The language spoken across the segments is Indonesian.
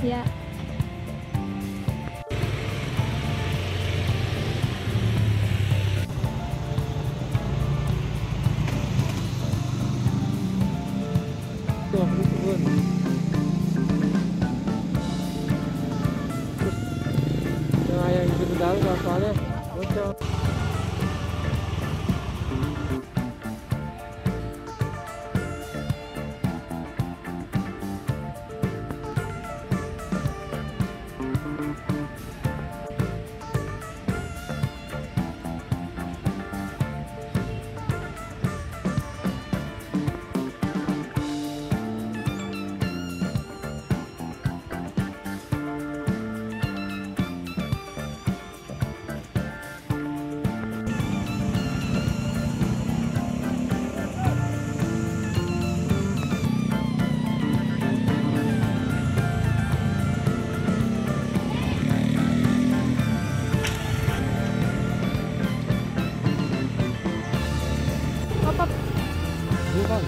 Ya. Tuh, ini turun. Nah, yang di dalam soalnya bocor. Apa? Bukan.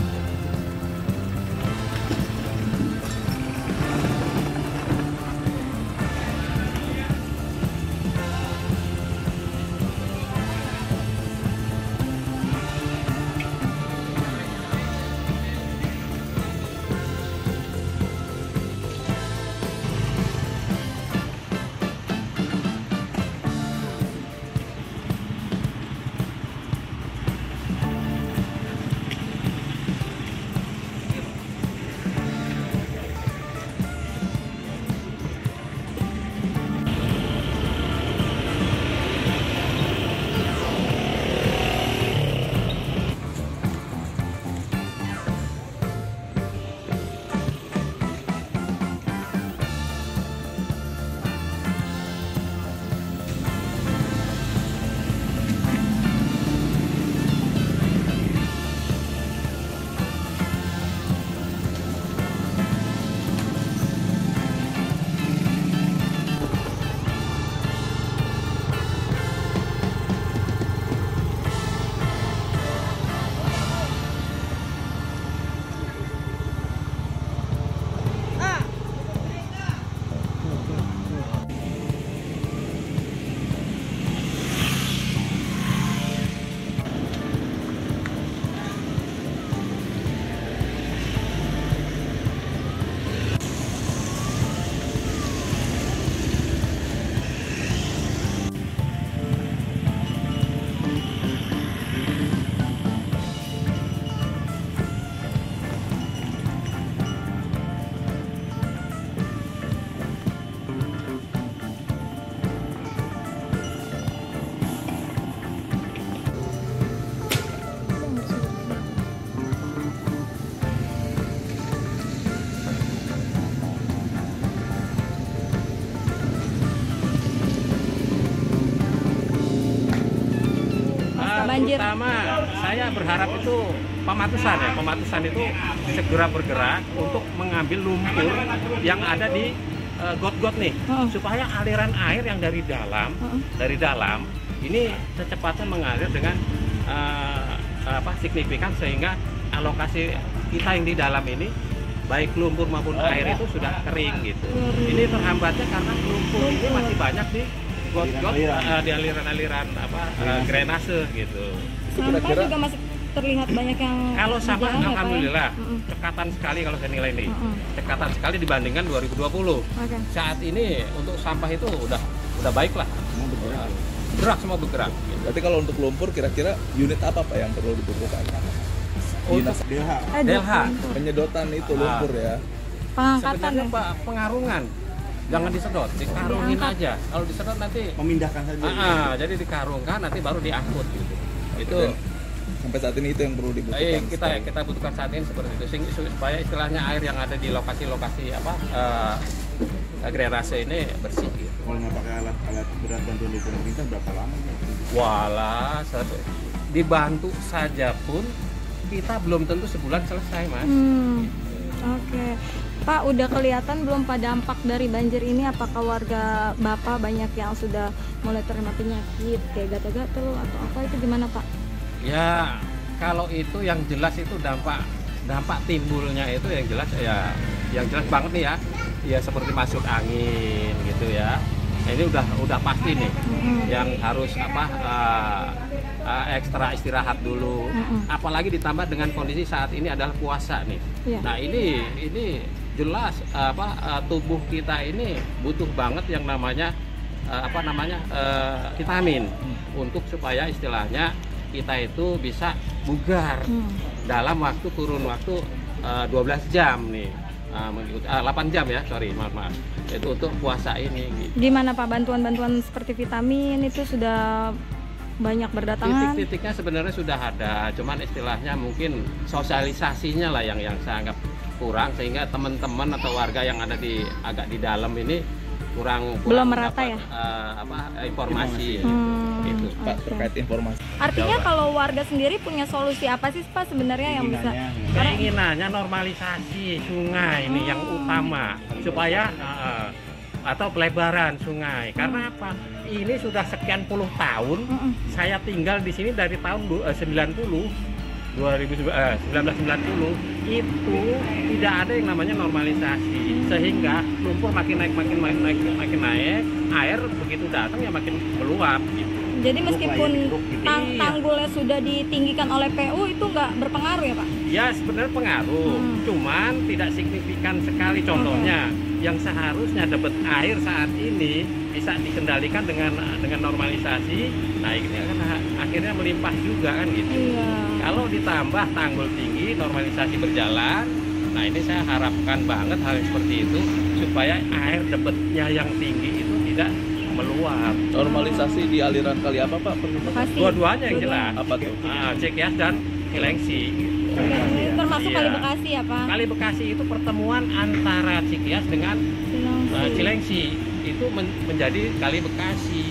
Banjir. Terutama saya berharap itu pematusan itu segera bergerak untuk mengambil lumpur yang ada di got-got nih, supaya aliran air yang dari dalam ini secepatnya mengalir dengan signifikan, sehingga alokasi kita yang di dalam ini baik lumpur maupun air itu sudah kering gitu. Ini terhambatnya karena lumpur ini masih banyak di got-got, di aliran-aliran drainase gitu. Sampah juga masih terlihat banyak yang kalau sampah di jalan, alhamdulillah ya, Pak, cekatan sekali kalau saya nilai nih. Cekatan sekali dibandingkan 2020. Oke. Saat ini untuk sampah itu udah baik lah. Semua semua bergerak. Berarti kalau untuk lumpur kira-kira unit apa Pak yang perlu dibutuhkan? Untuk DLH. Penyedotan itu lumpur ya. Pengangkatan Sebenarnya ya. Pak, pengarungan. Jangan disedot, dikarungin aja. Kalau disedot nanti memindahkan saja. Jadi dikarungkan nanti baru diangkut gitu. Itu sampai saat ini itu yang perlu dibutuhkan. Kita butuhkan saat ini seperti itu, supaya istilahnya air yang ada di lokasi-lokasi drainase ini bersih gitu. Kalau nggak pakai alat berat bantuan dari pemerintah berapa lama? Walah, dibantu saja pun kita belum tentu sebulan selesai, Mas. Oke. Pak, udah kelihatan belum Pak dampak dari banjir ini? Apakah warga Bapak banyak yang sudah mulai terkena penyakit kayak gatal-gatal atau apa, itu gimana Pak? Ya, kalau itu yang jelas itu dampak dampak timbulnya itu yang jelas ya, yang jelas banget nih ya, ya seperti masuk angin gitu ya. Nah, ini udah pasti nih, yang harus ekstra istirahat dulu. Apalagi ditambah dengan kondisi saat ini adalah puasa nih. Nah ini jelas tubuh kita ini butuh banget yang namanya vitamin untuk supaya istilahnya kita itu bisa bugar dalam kurun waktu 12 jam nih. 8 jam ya, sorry, maaf. Itu untuk puasa ini gitu. Gimana Pak, bantuan-bantuan seperti vitamin itu sudah banyak berdatangan? Titik-titiknya sebenarnya sudah ada, cuman istilahnya mungkin sosialisasinya lah yang saya anggap kurang, sehingga teman-teman atau warga yang ada agak di dalam ini kurang belum merata ya? Informasi. Itu Pak, terkait informasi. Artinya kalau warga sendiri punya solusi apa sih Pak sebenarnya yang bisa? Keinginannya normalisasi sungai ini yang utama, supaya atau pelebaran sungai. Karena apa? Ini sudah sekian puluh tahun saya tinggal di sini dari tahun 1990 itu tidak ada yang namanya normalisasi, sehingga lumpur makin naik, air begitu datang ya makin meluap gitu. Jadi meskipun tanggulnya sudah ditinggikan oleh PU itu nggak berpengaruh ya Pak? Ya sebenarnya pengaruh, cuman tidak signifikan sekali. Contohnya yang seharusnya debit air saat ini bisa dikendalikan dengan normalisasi, nah ini kan akhirnya melimpah juga kan gitu. Iya. Kalau ditambah tanggul tinggi, normalisasi berjalan, nah ini saya harapkan banget hal seperti itu supaya air debitnya yang tinggi itu tidak meluap. Normalisasi di aliran kali apa Pak? Dua-duanya yang jelas. Apa tuh? Cikias dan Cilengsi. Termasuk Kali Bekasi ya Pak? Kali Bekasi itu pertemuan antara Cikias dengan Cilengsi. Itu menjadi Kali Bekasi.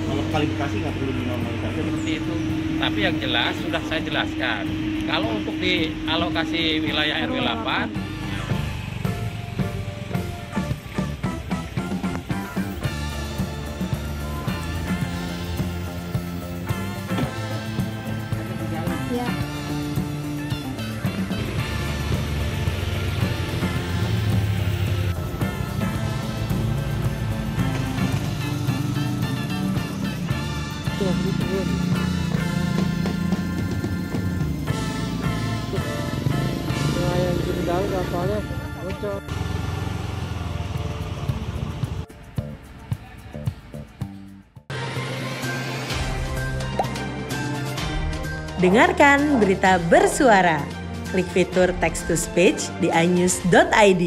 Kalau Kali Bekasi nggak perlu dinormalisasi seperti itu. Tapi yang jelas sudah saya jelaskan. Kalau untuk di alokasi wilayah RW 8, ya. Nah, yang di dalam aspalnya bocor. Dengarkan berita bersuara. Klik fitur text to speech di inews.id.